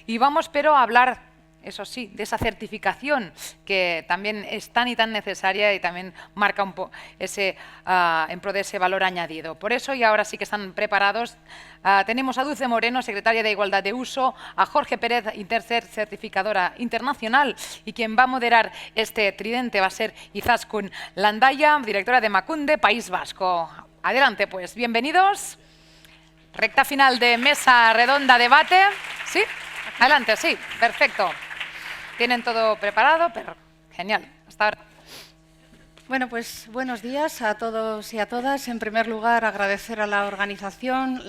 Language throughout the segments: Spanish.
Y vamos, pero, a hablar, eso sí, de esa certificación que también es tan y tan necesaria y también marca un poco ese, en pro de ese valor añadido. Por eso, y ahora sí que están preparados, tenemos a Dulce Moreno, secretaria de Igualdad de Uso, a Jorge Pérez, certificadora internacional, y quien va a moderar este tridente va a ser Izaskun Landaya, directora de Emakunde, País Vasco. Adelante, pues, bienvenidos. Recta final de mesa redonda, debate. ¿Sí? Adelante, sí, perfecto. ¿Tienen todo preparado? Pero, genial. Hasta ahora. Bueno, pues buenos días a todos y a todas. En primer lugar, agradecer a la organización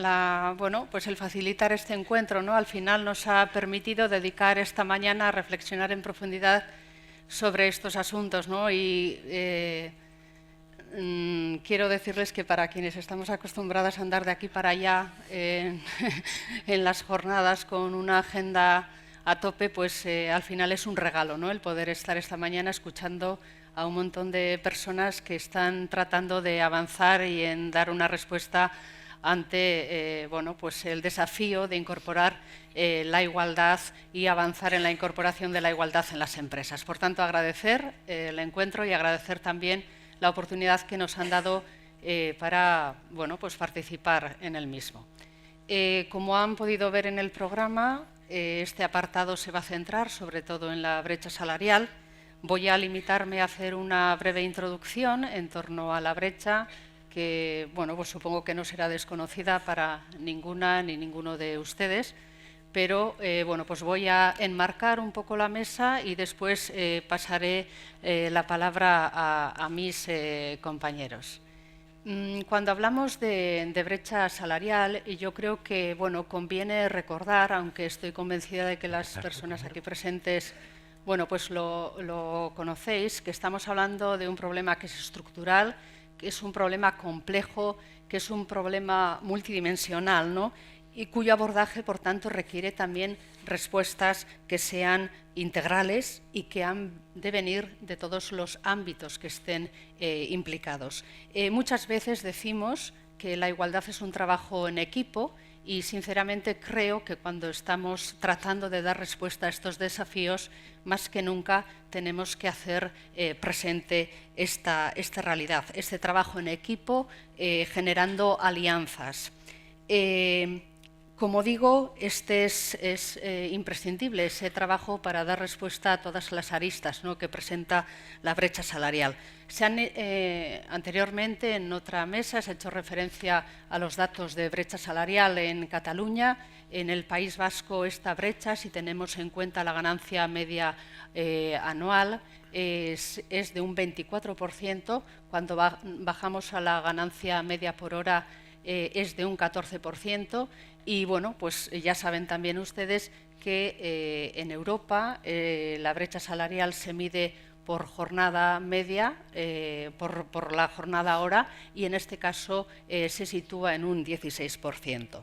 pues el facilitar este encuentro, ¿no? Al final nos ha permitido dedicar esta mañana a reflexionar en profundidad sobre estos asuntos, ¿no? Y quiero decirles que para quienes estamos acostumbradas a andar de aquí para allá en las jornadas con una agenda a tope, pues al final es un regalo, ¿no? El poder estar esta mañana escuchando a un montón de personas que están tratando de avanzar y en dar una respuesta ante pues el desafío de incorporar la igualdad y avanzar en la incorporación de la igualdad en las empresas. Por tanto, agradecer el encuentro y agradecer también la oportunidad que nos han dado para pues participar en el mismo. Como han podido ver en el programa, este apartado se va a centrar sobre todo en la brecha salarial. Voy a limitarme a hacer una breve introducción en torno a la brecha que, pues supongo que no será desconocida para ninguna ni ninguno de ustedes, pero pues voy a enmarcar un poco la mesa y después pasaré la palabra a mis compañeros. Cuando hablamos de brecha salarial, yo creo que conviene recordar, aunque estoy convencida de que las personas aquí presentes pues lo conocéis, que estamos hablando de un problema que es estructural, que es un problema complejo, que es un problema multidimensional, ¿no? Y cuyo abordaje, por tanto, requiere también respuestas que sean integrales y que han de venir de todos los ámbitos que estén implicados. Muchas veces decimos que la igualdad es un trabajo en equipo y, sinceramente, creo que cuando estamos tratando de dar respuesta a estos desafíos, más que nunca tenemos que hacer presente esta realidad, este trabajo en equipo, generando alianzas. Como digo, este es imprescindible, ese trabajo para dar respuesta a todas las aristas, ¿no?, que presenta la brecha salarial. Anteriormente, en otra mesa, se ha hecho referencia a los datos de brecha salarial en Cataluña. En el País Vasco, esta brecha, si tenemos en cuenta la ganancia media anual, es de un 24%. Cuando bajamos a la ganancia media por hora, es de un 14%. Y pues ya saben también ustedes que en Europa la brecha salarial se mide por jornada media, por la jornada hora, y en este caso se sitúa en un 16%.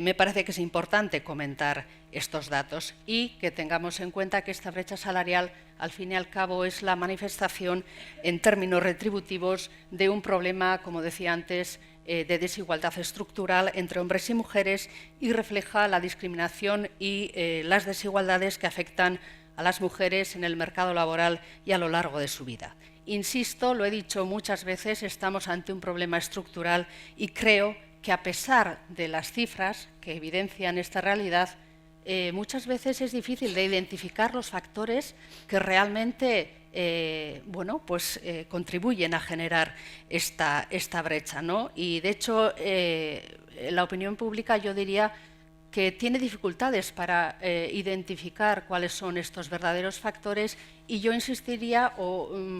Me parece que es importante comentar estos datos y que tengamos en cuenta que esta brecha salarial, al fin y al cabo, es la manifestación en términos retributivos de un problema, como decía antes, de desigualdad estructural entre hombres y mujeres, y refleja la discriminación y las desigualdades que afectan a las mujeres en el mercado laboral y a lo largo de su vida. Insisto, lo he dicho muchas veces, estamos ante un problema estructural y creo que, a pesar de las cifras que evidencian esta realidad, muchas veces es difícil de identificar los factores que realmente contribuyen a generar esta brecha, ¿no? Y, de hecho, la opinión pública, yo diría, que tiene dificultades para identificar cuáles son estos verdaderos factores, y yo insistiría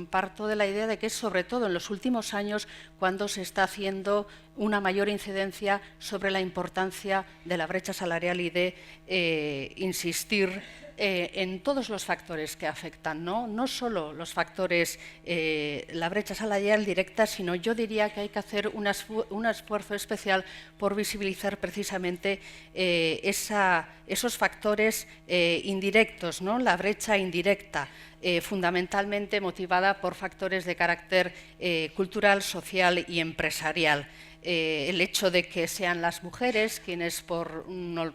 parto de la idea de que es sobre todo en los últimos años cuando se está haciendo una mayor incidencia sobre la importancia de la brecha salarial y de insistir en todos los factores que afectan, no solo los factores, la brecha salarial directa, sino yo diría que hay que hacer un esfuerzo especial por visibilizar precisamente esos factores indirectos, ¿no?, la brecha indirecta, fundamentalmente motivada por factores de carácter cultural, social y empresarial. El hecho de que sean las mujeres quienes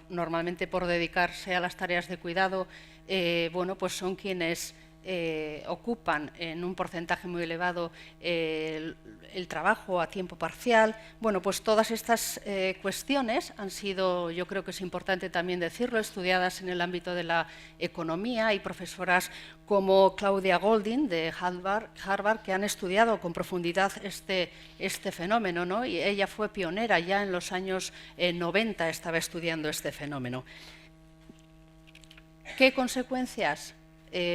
normalmente por dedicarse a las tareas de cuidado, bueno, pues son quienes ocupan en un porcentaje muy elevado el trabajo a tiempo parcial. Bueno, pues todas estas cuestiones han sido, yo creo que es importante también decirlo, estudiadas en el ámbito de la economía. Hay profesoras como Claudia Goldin de Harvard que han estudiado con profundidad este fenómeno, ¿no? Y ella fue pionera, ya en los años 90 estaba estudiando este fenómeno. ¿Qué consecuencias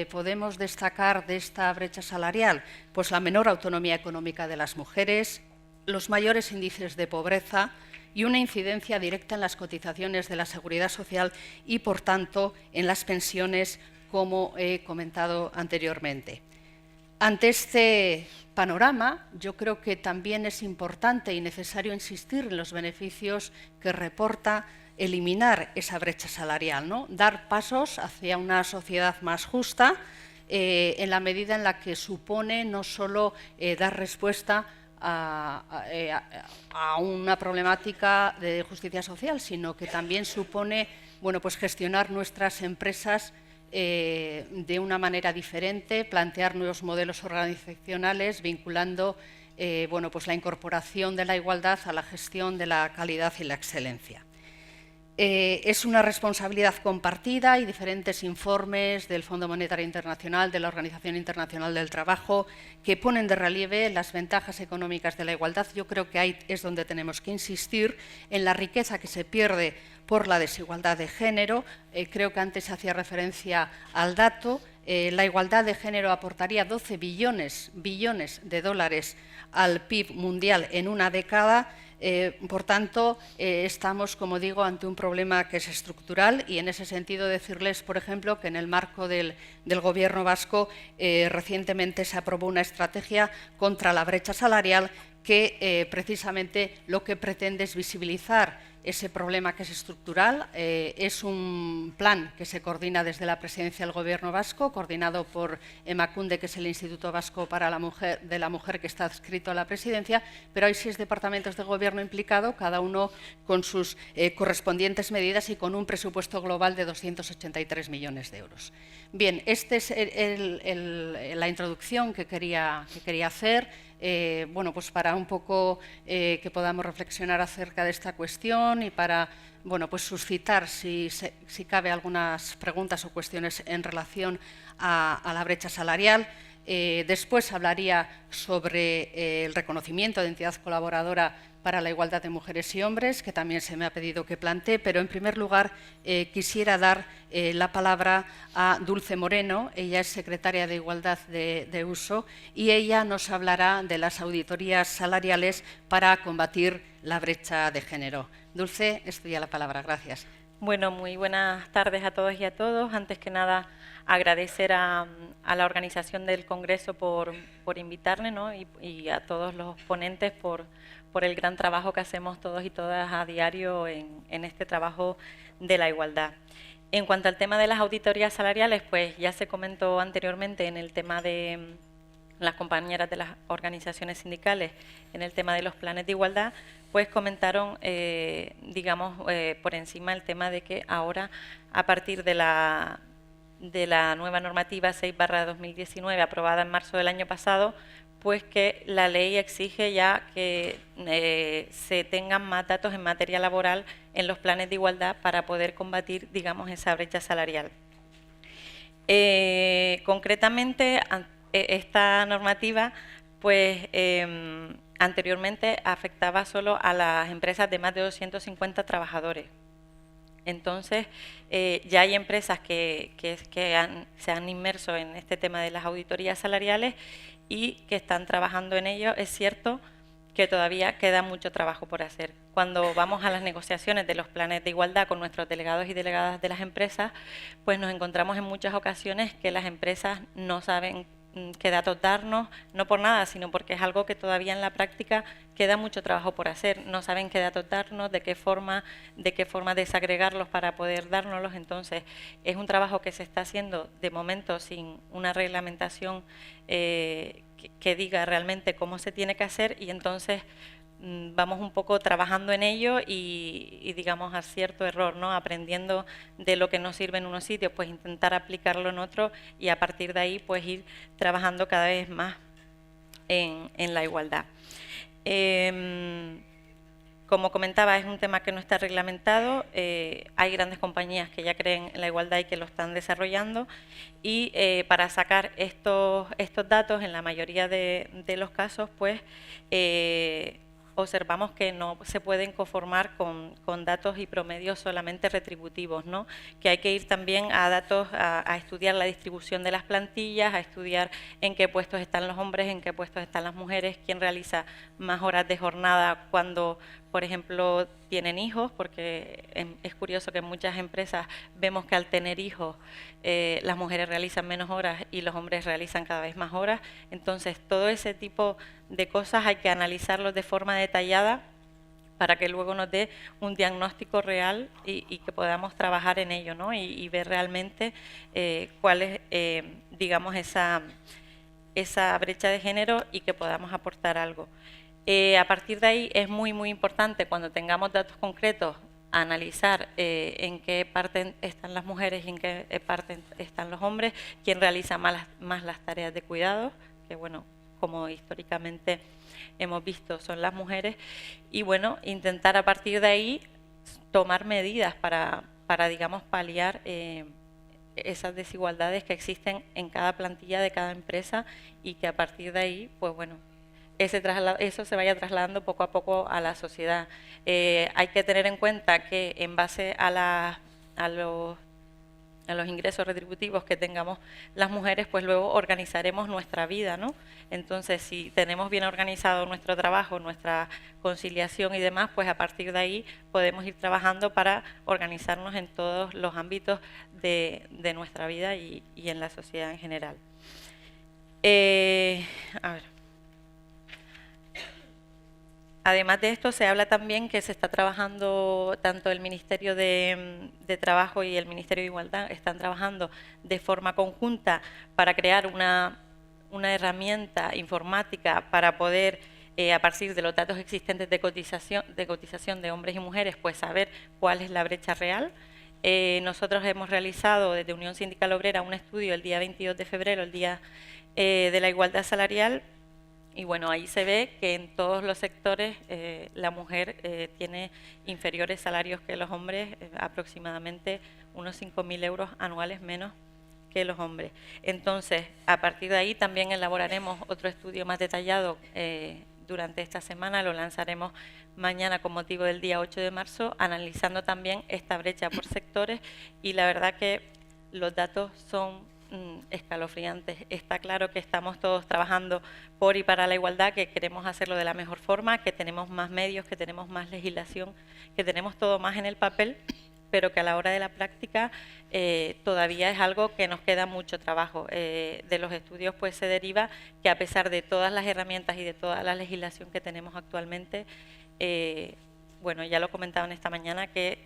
podemos destacar de esta brecha salarial? Pues la menor autonomía económica de las mujeres, los mayores índices de pobreza y una incidencia directa en las cotizaciones de la Seguridad Social y, por tanto, en las pensiones, como he comentado anteriormente. Ante este panorama, yo creo que también es importante y necesario insistir en los beneficios que reporta eliminar esa brecha salarial, ¿no? Dar pasos hacia una sociedad más justa en la medida en la que supone no solo dar respuesta a una problemática de justicia social, sino que también supone, bueno, pues gestionar nuestras empresas de una manera diferente, plantear nuevos modelos organizacionales vinculando bueno, pues la incorporación de la igualdad a la gestión de la calidad y la excelencia. Es una responsabilidad compartida y diferentes informes del Fondo Monetario Internacional, de la Organización Internacional del Trabajo, que ponen de relieve las ventajas económicas de la igualdad. Yo creo que ahí es donde tenemos que insistir en la riqueza que se pierde por la desigualdad de género. Creo que antes se hacía referencia al dato. La igualdad de género aportaría 12 billones de dólares al PIB mundial en una década. Por tanto, estamos, como digo, ante un problema que es estructural y, en ese sentido, decirles, por ejemplo, que en el marco del Gobierno vasco recientemente se aprobó una estrategia contra la brecha salarial que precisamente lo que pretende es visibilizar ese problema que es estructural. Es un plan que se coordina desde la Presidencia del Gobierno vasco, coordinado por Emakunde, que es el Instituto Vasco de la Mujer que está adscrito a la Presidencia, pero hay 6 departamentos de Gobierno implicados, cada uno con sus correspondientes medidas y con un presupuesto global de 283 millones de euros. Bien, esta es la introducción que quería hacer. Bueno, pues para un poco que podamos reflexionar acerca de esta cuestión y para, bueno, pues suscitar, si cabe, algunas preguntas o cuestiones en relación a la brecha salarial. Después hablaría sobre el reconocimiento de entidad colaboradora para la igualdad de mujeres y hombres, que también se me ha pedido que plantee, pero en primer lugar quisiera dar la palabra a Dulce Moreno. Ella es secretaria de Igualdad de Uso y ella nos hablará de las auditorías salariales para combatir la brecha de género. Dulce, es tuya la palabra. Gracias. Bueno, muy buenas tardes a todos y a todos. Antes que nada, agradecer a la organización del Congreso por invitarme, ¿no? y a todos los ponentes por el gran trabajo que hacemos todos y todas a diario en este trabajo de la igualdad. En cuanto al tema de las auditorías salariales, pues ya se comentó anteriormente en el tema de las compañeras de las organizaciones sindicales, en el tema de los planes de igualdad, pues comentaron, digamos, por encima el tema de que ahora, a partir de la nueva normativa 6/2019, aprobada en marzo del año pasado, pues que la ley exige ya que se tengan más datos en materia laboral en los planes de igualdad para poder combatir, digamos, esa brecha salarial. Concretamente, esta normativa, pues anteriormente afectaba solo a las empresas de más de 250 trabajadores. Entonces, ya hay empresas que se han inmerso en este tema de las auditorías salariales y que están trabajando en ello. Es cierto que todavía queda mucho trabajo por hacer. Cuando vamos a las negociaciones de los planes de igualdad con nuestros delegados y delegadas de las empresas, pues nos encontramos en muchas ocasiones que las empresas no saben qué datos darnos, no por nada, sino porque es algo que todavía en la práctica queda mucho trabajo por hacer. No saben qué datos darnos, de qué forma desagregarlos para poder dárnoslos. Entonces, es un trabajo que se está haciendo de momento sin una reglamentación que diga realmente cómo se tiene que hacer, y entonces vamos un poco trabajando en ello y digamos acierto error, ¿no? Aprendiendo de lo que nos sirve en unos sitios, pues intentar aplicarlo en otros, y a partir de ahí pues ir trabajando cada vez más en la igualdad. Como comentaba, es un tema que no está reglamentado, hay grandes compañías que ya creen en la igualdad y que lo están desarrollando, y para sacar estos datos, en la mayoría de los casos, pues observamos que no se pueden conformar con datos y promedios solamente retributivos, ¿no? Que hay que ir también a datos, a estudiar la distribución de las plantillas, a estudiar en qué puestos están los hombres, en qué puestos están las mujeres, quién realiza más horas de jornada cuando, por ejemplo, tienen hijos, porque es curioso que en muchas empresas vemos que al tener hijos las mujeres realizan menos horas y los hombres realizan cada vez más horas. Entonces, todo ese tipo de cosas hay que analizarlos de forma detallada para que luego nos dé un diagnóstico real y que podamos trabajar en ello, ¿no? Y ver realmente cuál es, digamos, esa brecha de género, y que podamos aportar algo. A partir de ahí es muy, muy importante, cuando tengamos datos concretos, analizar en qué parte están las mujeres y en qué parte están los hombres, quién realiza más las tareas de cuidado, que bueno, como históricamente hemos visto, son las mujeres, y bueno, intentar a partir de ahí tomar medidas para digamos, paliar esas desigualdades que existen en cada plantilla de cada empresa, y que a partir de ahí, pues bueno, eso se vaya trasladando poco a poco a la sociedad. Hay que tener en cuenta que en base a los ingresos retributivos que tengamos las mujeres, pues luego organizaremos nuestra vida, ¿no? Entonces, si tenemos bien organizado nuestro trabajo, nuestra conciliación y demás, pues a partir de ahí podemos ir trabajando para organizarnos en todos los ámbitos de nuestra vida y en la sociedad en general. A ver. Además de esto, se habla también que se está trabajando, tanto el Ministerio de Trabajo y el Ministerio de Igualdad están trabajando de forma conjunta para crear una herramienta informática para poder, a partir de los datos existentes de cotización de hombres y mujeres, pues saber cuál es la brecha real. Nosotros hemos realizado desde Unión Sindical Obrera un estudio el día 22 de febrero, el Día de la Igualdad Salarial. Y bueno, ahí se ve que en todos los sectores la mujer tiene inferiores salarios que los hombres, aproximadamente unos 5.000 euros anuales menos que los hombres. Entonces, a partir de ahí también elaboraremos otro estudio más detallado durante esta semana, lo lanzaremos mañana con motivo del día 8 de marzo, analizando también esta brecha por sectores, y la verdad que los datos son escalofriantes. Está claro que estamos todos trabajando por y para la igualdad, que queremos hacerlo de la mejor forma, que tenemos más medios, que tenemos más legislación, que tenemos todo más en el papel, pero que a la hora de la práctica todavía es algo que nos queda mucho trabajo. De los estudios pues se deriva que, a pesar de todas las herramientas y de toda la legislación que tenemos actualmente, bueno, ya lo comentaban esta mañana, que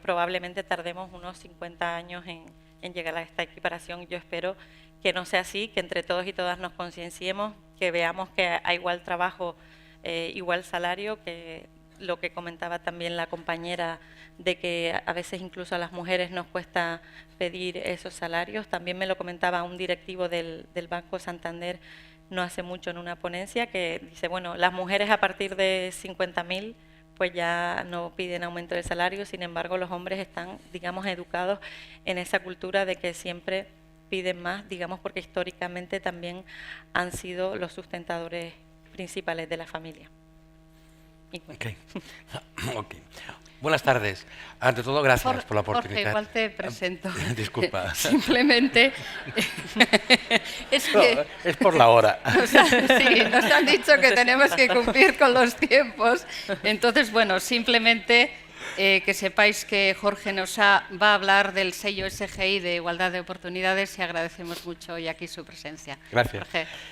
probablemente tardemos unos 50 años en llegar a esta equiparación. Yo espero que no sea así, que entre todos y todas nos concienciemos, que veamos que a igual trabajo, igual salario, que lo que comentaba también la compañera, de que a veces incluso a las mujeres nos cuesta pedir esos salarios. También me lo comentaba un directivo del Banco Santander no hace mucho en una ponencia, que dice, bueno, las mujeres a partir de 50.000 pues ya no piden aumento de salario, sin embargo los hombres están, digamos, educados en esa cultura de que siempre piden más, digamos, porque históricamente también han sido los sustentadores principales de la familia. Okay. Okay. Buenas tardes. Ante todo, gracias por la oportunidad. Jorge, igual te presento. Disculpa. Simplemente es que... No, es por la hora. Sí, nos han dicho que tenemos que cumplir con los tiempos. Entonces, bueno, simplemente Que sepáis que Jorge va a hablar del sello SGI de Igualdad de Oportunidades y agradecemos mucho hoy aquí su presencia. Gracias.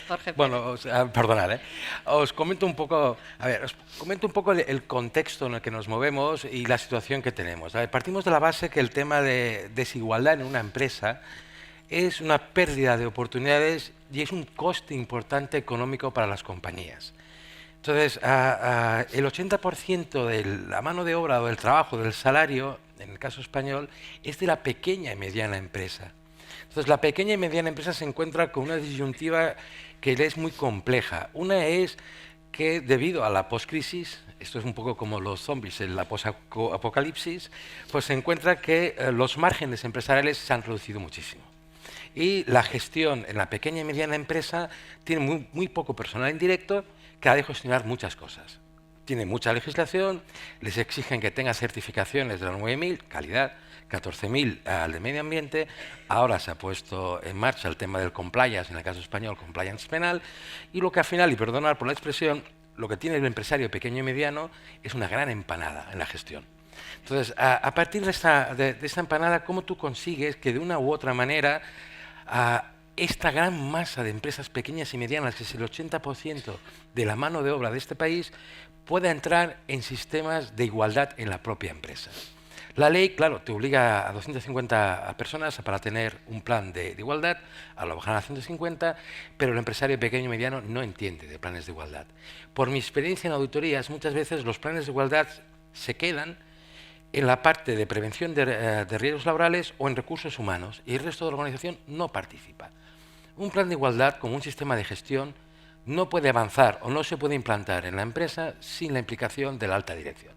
Jorge Bueno, perdonad, os comento un poco, os comento un poco el contexto en el que nos movemos y la situación que tenemos. Partimos de la base que el tema de desigualdad en una empresa es una pérdida de oportunidades y es un coste importante económico para las compañías. Entonces, el 80% de la mano de obra o del trabajo, del salario, en el caso español, es de la pequeña y mediana empresa. Entonces, la pequeña y mediana empresa se encuentra con una disyuntiva que le es muy compleja. Una es que debido a la poscrisis, esto es un poco como los zombies en la posapocalipsis, pues se encuentra que los márgenes empresariales se han reducido muchísimo. Y la gestión en la pequeña y mediana empresa tiene muy poco personal indirecto que ha de gestionar muchas cosas. Tiene mucha legislación, les exigen que tengan certificaciones de la 9.000, calidad, 14.000 al de medio ambiente, ahora se ha puesto en marcha el tema del compliance, en el caso español, compliance penal, y lo que al final, y perdonad por la expresión, lo que tiene el empresario pequeño y mediano es una gran empanada en la gestión. Entonces, a partir de esta empanada, ¿cómo tú consigues que de una u otra manera esta gran masa de empresas pequeñas y medianas, que es el 80% de la mano de obra de este país, pueda entrar en sistemas de igualdad en la propia empresa? La ley, claro, te obliga a 250 personas para tener un plan de igualdad, a lo bajan a 150, pero el empresario pequeño y mediano no entiende de planes de igualdad. Por mi experiencia en auditorías, muchas veces los planes de igualdad se quedan en la parte de prevención de riesgos laborales o en recursos humanos, y el resto de la organización no participa. Un plan de igualdad, como un sistema de gestión, no puede avanzar o no se puede implantar en la empresa sin la implicación de la alta dirección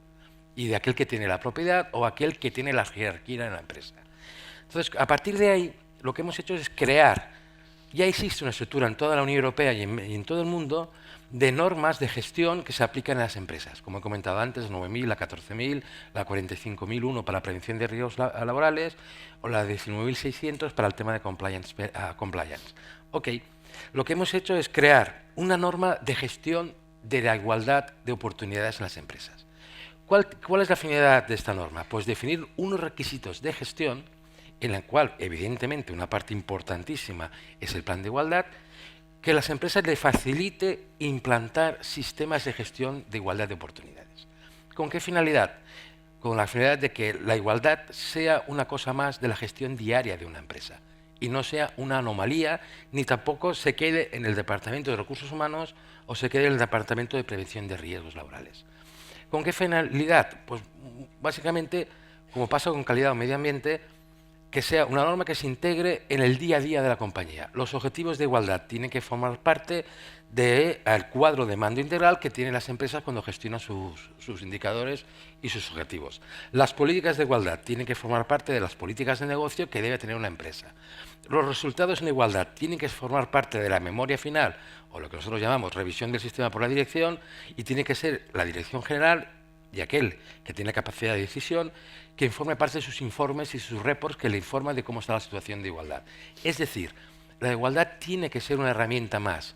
y de aquel que tiene la propiedad o aquel que tiene la jerarquía en la empresa. Entonces, a partir de ahí, lo que hemos hecho es crear, ya existe una estructura en toda la Unión Europea y en todo el mundo, de normas de gestión que se aplican en las empresas. Como he comentado antes, la 9.000, la 14.000, la 45.001 para la prevención de riesgos laborales o la 19.600 para el tema de compliance. Ok, lo que hemos hecho es crear una norma de gestión de la igualdad de oportunidades en las empresas. ¿Cuál es la finalidad de esta norma? Pues definir unos requisitos de gestión en la cual, evidentemente, una parte importantísima es el plan de igualdad, que a las empresas les facilite implantar sistemas de gestión de igualdad de oportunidades. ¿Con qué finalidad? Con la finalidad de que la igualdad sea una cosa más de la gestión diaria de una empresa y no sea una anomalía, ni tampoco se quede en el Departamento de Recursos Humanos o se quede en el Departamento de Prevención de Riesgos Laborales. ¿Con qué finalidad? Pues básicamente, como pasa con calidad o medio ambiente, que sea una norma que se integre en el día a día de la compañía. Los objetivos de igualdad tienen que formar parte del cuadro de mando integral que tienen las empresas cuando gestionan sus indicadores y sus objetivos. Las políticas de igualdad tienen que formar parte de las políticas de negocio que debe tener una empresa. Los resultados en igualdad tienen que formar parte de la memoria final, o lo que nosotros llamamos revisión del sistema por la dirección, y tiene que ser la dirección general y aquel que tiene capacidad de decisión que informe parte de sus informes y sus reports que le informan de cómo está la situación de igualdad. Es decir, la igualdad tiene que ser una herramienta más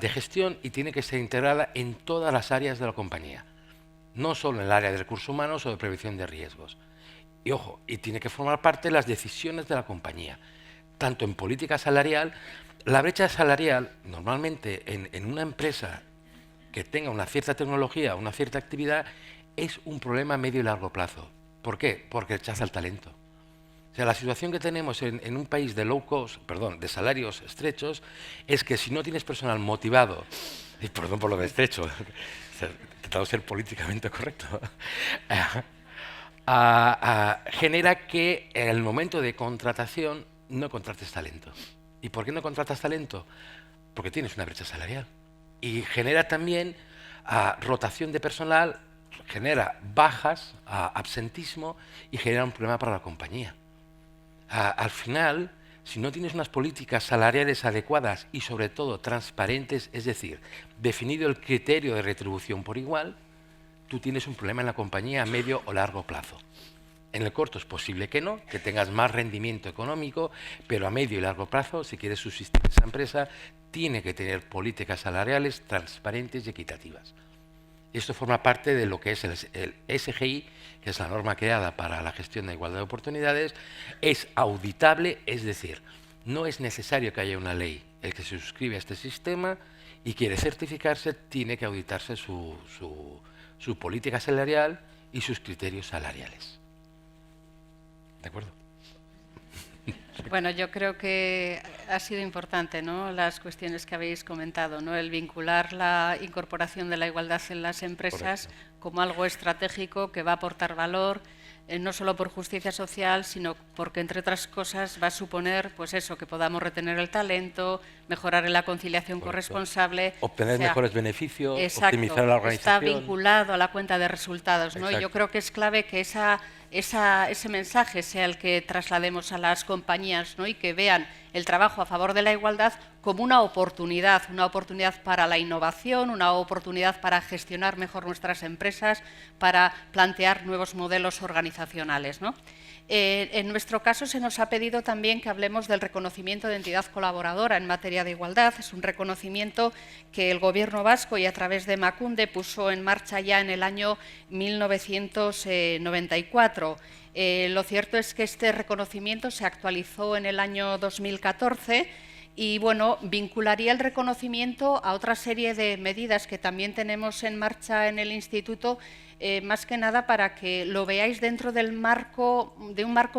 de gestión y tiene que ser integrada en todas las áreas de la compañía, no solo en el área de recursos humanos o de prevención de riesgos. Y ojo, y tiene que formar parte de las decisiones de la compañía, tanto en política salarial. La brecha salarial, normalmente en una empresa que tenga una cierta tecnología, una cierta actividad, es un problema a medio y largo plazo. ¿Por qué? Porque rechaza el talento. O sea, la situación que tenemos en un país de low cost, de salarios estrechos, es que si no tienes personal motivado, y perdón por lo de estrecho, he intentado ser políticamente correcto, genera que en el momento de contratación no contrates talento. ¿Y por qué no contratas talento? Porque tienes una brecha salarial. Y genera también rotación de personal, genera bajas, absentismo y genera un problema para la compañía. Al final, si no tienes unas políticas salariales adecuadas y sobre todo transparentes, es decir, definido el criterio de retribución por igual, tú tienes un problema en la compañía a medio o largo plazo. En el corto es posible que no, que tengas más rendimiento económico, pero a medio y largo plazo, si quieres subsistir esa empresa, tiene que tener políticas salariales transparentes y equitativas. Esto forma parte de lo que es el SGI, que es la norma creada para la gestión de igualdad de oportunidades. Es auditable, es decir, no es necesario que haya una ley. El que se suscribe a este sistema y quiere certificarse tiene que auditarse su política salarial y sus criterios salariales. ¿De acuerdo? Bueno, yo creo que ha sido importante, ¿no?, las cuestiones que habéis comentado, ¿no?, el vincular la incorporación de la igualdad en las empresas como algo estratégico que va a aportar valor, no solo por justicia social, sino porque, entre otras cosas, va a suponer, pues eso, que podamos retener el talento, mejorar en la conciliación corresponsable. Obtener mejores beneficios, exacto, optimizar la organización. Está vinculado a la cuenta de resultados, ¿no? Y yo creo que es clave que ese mensaje sea el que traslademos a las compañías, ¿no?, y que vean el trabajo a favor de la igualdad como una oportunidad para la innovación, una oportunidad para gestionar mejor nuestras empresas, para plantear nuevos modelos organizacionales, ¿no? En nuestro caso se nos ha pedido también que hablemos del reconocimiento de entidad colaboradora en materia de igualdad. Es un reconocimiento que el Gobierno vasco y a través de Emakunde puso en marcha ya en el año 1994. Lo cierto es que este reconocimiento se actualizó en el año 2014 y, bueno, vincularía el reconocimiento a otra serie de medidas que también tenemos en marcha en el Instituto, más que nada para que lo veáis dentro de un marco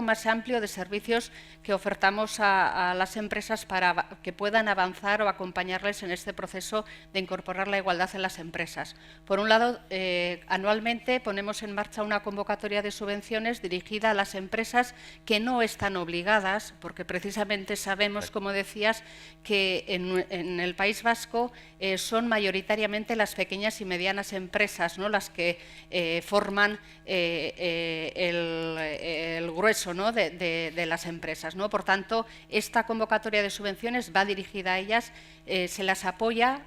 más amplio de servicios que ofertamos a las empresas para que puedan avanzar o acompañarles en este proceso de incorporar la igualdad en las empresas. Por un lado, anualmente ponemos en marcha una convocatoria de subvenciones dirigida a las empresas que no están obligadas, porque precisamente sabemos, como decías, que en el País Vasco son mayoritariamente las pequeñas y medianas empresas, ¿no?, las que forman el grueso, ¿no?, de las empresas, ¿no? Por tanto, esta convocatoria de subvenciones va dirigida a ellas, se las apoya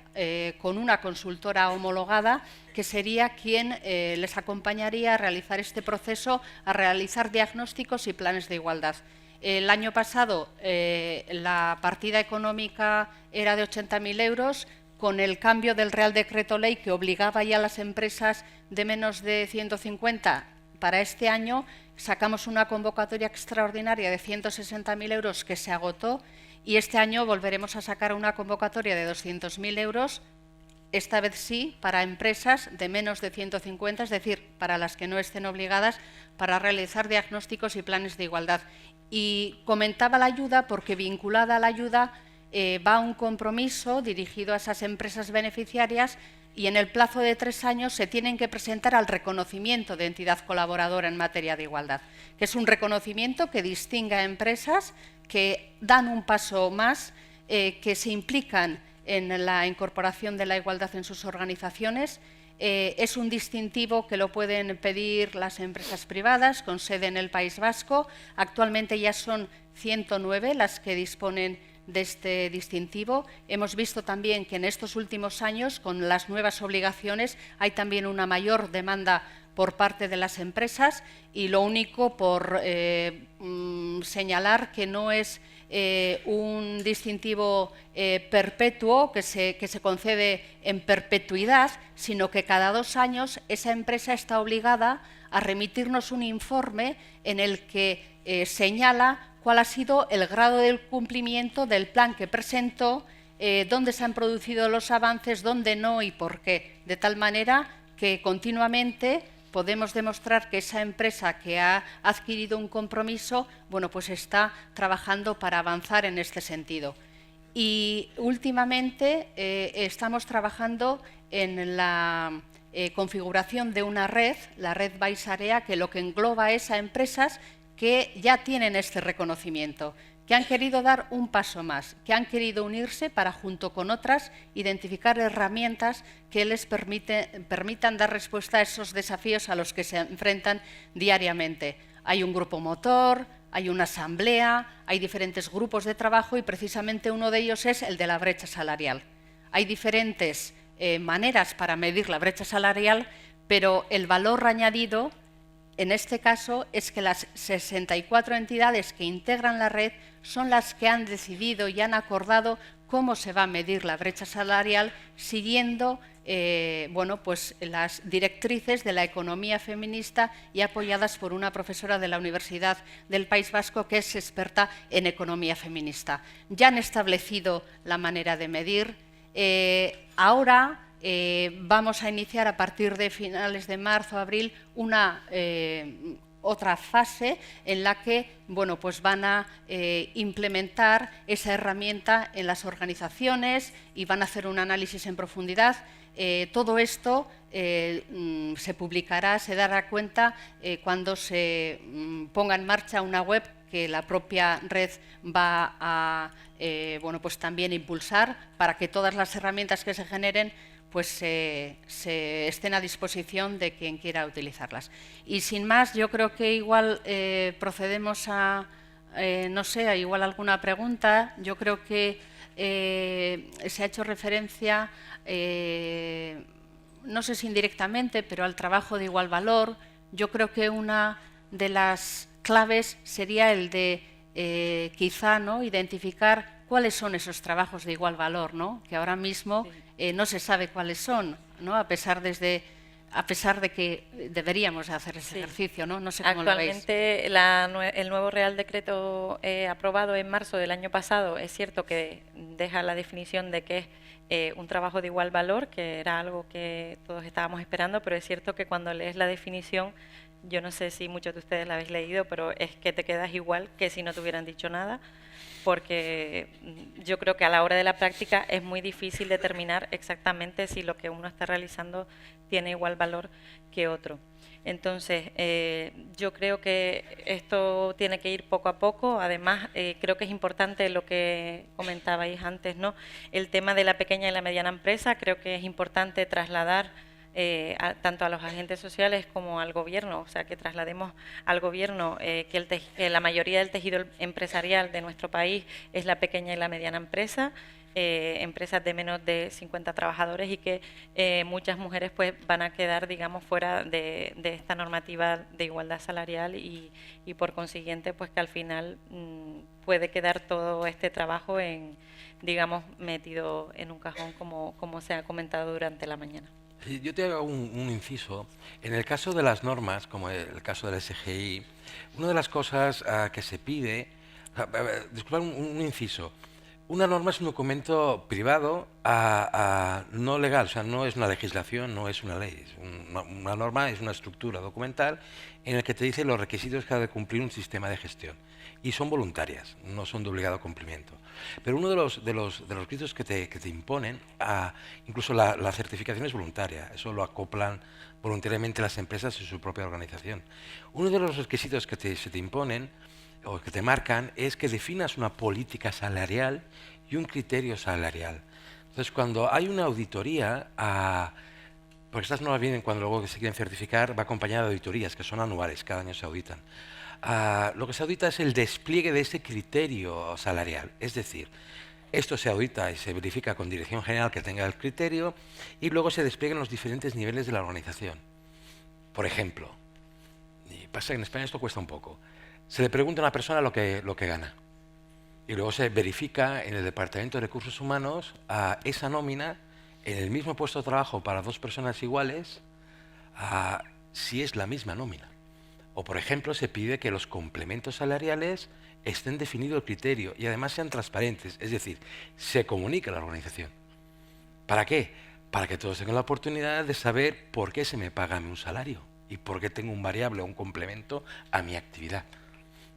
con una consultora homologada que sería quien les acompañaría a realizar este proceso, a realizar diagnósticos y planes de igualdad. El año pasado la partida económica era de 80.000 euros, con el cambio del Real Decreto Ley que obligaba ya a las empresas de menos de 150 para este año, sacamos una convocatoria extraordinaria de 160.000 euros que se agotó y este año volveremos a sacar una convocatoria de 200.000 euros, esta vez sí, para empresas de menos de 150, es decir, para las que no estén obligadas, para realizar diagnósticos y planes de igualdad. Y comentaba la ayuda porque vinculada a la ayuda va un compromiso dirigido a esas empresas beneficiarias y en el plazo de 3 años se tienen que presentar al reconocimiento de entidad colaboradora en materia de igualdad, que es un reconocimiento que distingue a empresas que dan un paso más, que se implican en la incorporación de la igualdad en sus organizaciones. Es un distintivo que lo pueden pedir las empresas privadas con sede en el País Vasco. Actualmente ya son 109 las que disponen de este distintivo. Hemos visto también que en estos últimos años, con las nuevas obligaciones, hay también una mayor demanda por parte de las empresas y lo único por señalar que no es un distintivo perpetuo que se concede en perpetuidad, sino que cada 2 años esa empresa está obligada a remitirnos un informe en el que señala cuál ha sido el grado del cumplimiento del plan que presentó, dónde se han producido los avances, dónde no y por qué, de tal manera que continuamente podemos demostrar que esa empresa que ha adquirido un compromiso, bueno, pues está trabajando para avanzar en este sentido. Y últimamente estamos trabajando en la configuración de una red, la red Baisarea, que lo que engloba es a empresas que ya tienen este reconocimiento, que han querido dar un paso más, que han querido unirse para, junto con otras, identificar herramientas que les permitan dar respuesta a esos desafíos a los que se enfrentan diariamente. Hay un grupo motor, hay una asamblea, hay diferentes grupos de trabajo y precisamente uno de ellos es el de la brecha salarial. Hay diferentes maneras para medir la brecha salarial, pero el valor añadido en este caso es que las 64 entidades que integran la red son las que han decidido y han acordado cómo se va a medir la brecha salarial siguiendo bueno, pues las directrices de la economía feminista y apoyadas por una profesora de la Universidad del País Vasco que es experta en economía feminista. Ya han establecido la manera de medir. Ahora vamos a iniciar a partir de finales de marzo o abril una otra fase en la que, bueno, pues van a implementar esa herramienta en las organizaciones y van a hacer un análisis en profundidad. Todo esto se publicará, se dará cuenta cuando se ponga en marcha una web que la propia red va a bueno, pues también impulsar para que todas las herramientas que se generen pues se estén a disposición de quien quiera utilizarlas. Y sin más, yo creo que igual procedemos a, no sé, a igual alguna pregunta. Yo creo que se ha hecho referencia, no sé si indirectamente, pero al trabajo de igual valor. Yo creo que una de las claves sería el de quizá, ¿no?, identificar cuáles son esos trabajos de igual valor, ¿no?, que ahora mismo no se sabe cuáles son, ¿no?, a pesar de que deberíamos hacer ese ejercicio, ¿no? No sé cómo lo veis. Actualmente el nuevo Real Decreto aprobado en marzo del año pasado es cierto que deja la definición de que es un trabajo de igual valor, que era algo que todos estábamos esperando, pero es cierto que cuando lees la definición, yo no sé si muchos de ustedes la habéis leído, pero es que te quedas igual que si no te hubieran dicho nada, porque yo creo que a la hora de la práctica es muy difícil determinar exactamente si lo que uno está realizando tiene igual valor que otro. Entonces, yo creo que esto tiene que ir poco a poco. Además, creo que es importante lo que comentabais antes, ¿no?, el tema de la pequeña y la mediana empresa. Creo que es importante trasladar tanto a los agentes sociales como al gobierno, o sea, que traslademos al gobierno que la mayoría del tejido empresarial de nuestro país es la pequeña y la mediana empresa, empresas de menos de 50 trabajadores, y que muchas mujeres pues van a quedar, digamos, fuera de esta normativa de igualdad salarial y por consiguiente pues que al final puede quedar todo este trabajo digamos, metido en un cajón como se ha comentado durante la mañana. Yo te hago un inciso. En el caso de las normas, como el caso del SGI, una de las cosas que se pide, disculpad, un inciso. Una norma es un documento privado no legal, o sea, no es una legislación, no es una ley. Una norma es una estructura documental en la que te dice los requisitos que ha de cumplir un sistema de gestión. Y son voluntarias, no son de obligado cumplimiento. Pero uno de los requisitos que te imponen, incluso la certificación es voluntaria, eso lo acoplan voluntariamente las empresas y su propia organización. Uno de los requisitos que se te imponen o que te marcan es que definas una política salarial y un criterio salarial. Entonces, cuando hay una auditoría, porque estas normas vienen cuando luego se quieren certificar, va acompañada de auditorías que son anuales, cada año se auditan. Lo que se audita es el despliegue de ese criterio salarial, es decir, esto se audita y se verifica con Dirección General que tenga el criterio y luego se despliega en los diferentes niveles de la organización. Por ejemplo, y pasa que en España esto cuesta un poco, se le pregunta a una persona lo que gana y luego se verifica en el Departamento de Recursos Humanos esa nómina en el mismo puesto de trabajo para dos personas iguales, si es la misma nómina. O, por ejemplo, se pide que los complementos salariales estén definido el criterio y además sean transparentes, es decir, se comunique a la organización. ¿Para qué? Para que todos tengan la oportunidad de saber por qué se me paga a mí un salario y por qué tengo un variable o un complemento a mi actividad.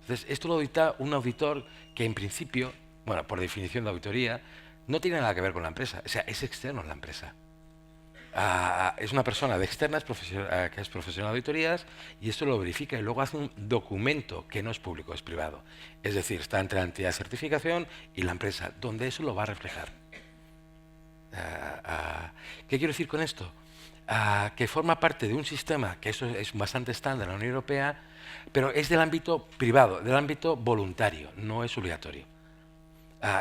Entonces, esto lo audita un auditor que en principio, bueno, por definición de auditoría, no tiene nada que ver con la empresa, o sea, es externo a la empresa. Es una persona de externas que es profesional de auditorías y esto lo verifica y luego hace un documento que no es público, es privado. Es decir, está entre la entidad de certificación y la empresa, donde eso lo va a reflejar. ¿Qué quiero decir con esto? Que forma parte de un sistema, que eso es bastante estándar en la Unión Europea, pero es del ámbito privado, del ámbito voluntario, no es obligatorio.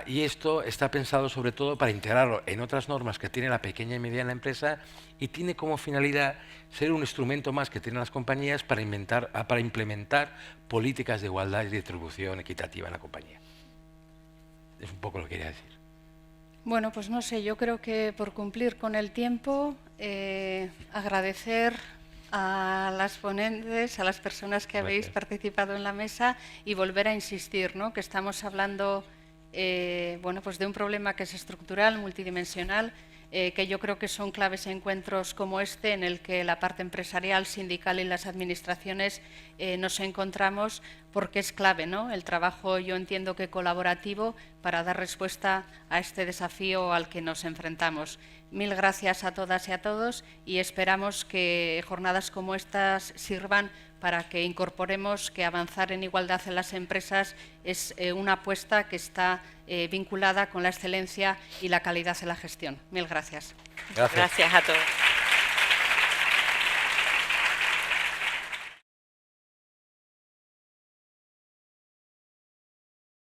Y esto está pensado sobre todo para integrarlo en otras normas que tiene la pequeña y mediana empresa y tiene como finalidad ser un instrumento más que tienen las compañías para implementar políticas de igualdad y distribución equitativa en la compañía. Es un poco lo que quería decir. Bueno, pues no sé, yo creo que por cumplir con el tiempo, agradecer a las ponentes, a las personas que habéis participado en la mesa y volver a insistir, ¿no?, que estamos hablando bueno, pues de un problema que es estructural, multidimensional, que yo creo que son claves encuentros como este, en el que la parte empresarial, sindical y las administraciones nos encontramos, porque es clave, ¿no?, el trabajo, yo entiendo que colaborativo, para dar respuesta a este desafío al que nos enfrentamos. Mil gracias a todas y a todos y esperamos que jornadas como estas sirvan para que incorporemos que avanzar en igualdad en las empresas es una apuesta que está vinculada con la excelencia y la calidad en la gestión. Mil gracias. Gracias. Gracias a todos.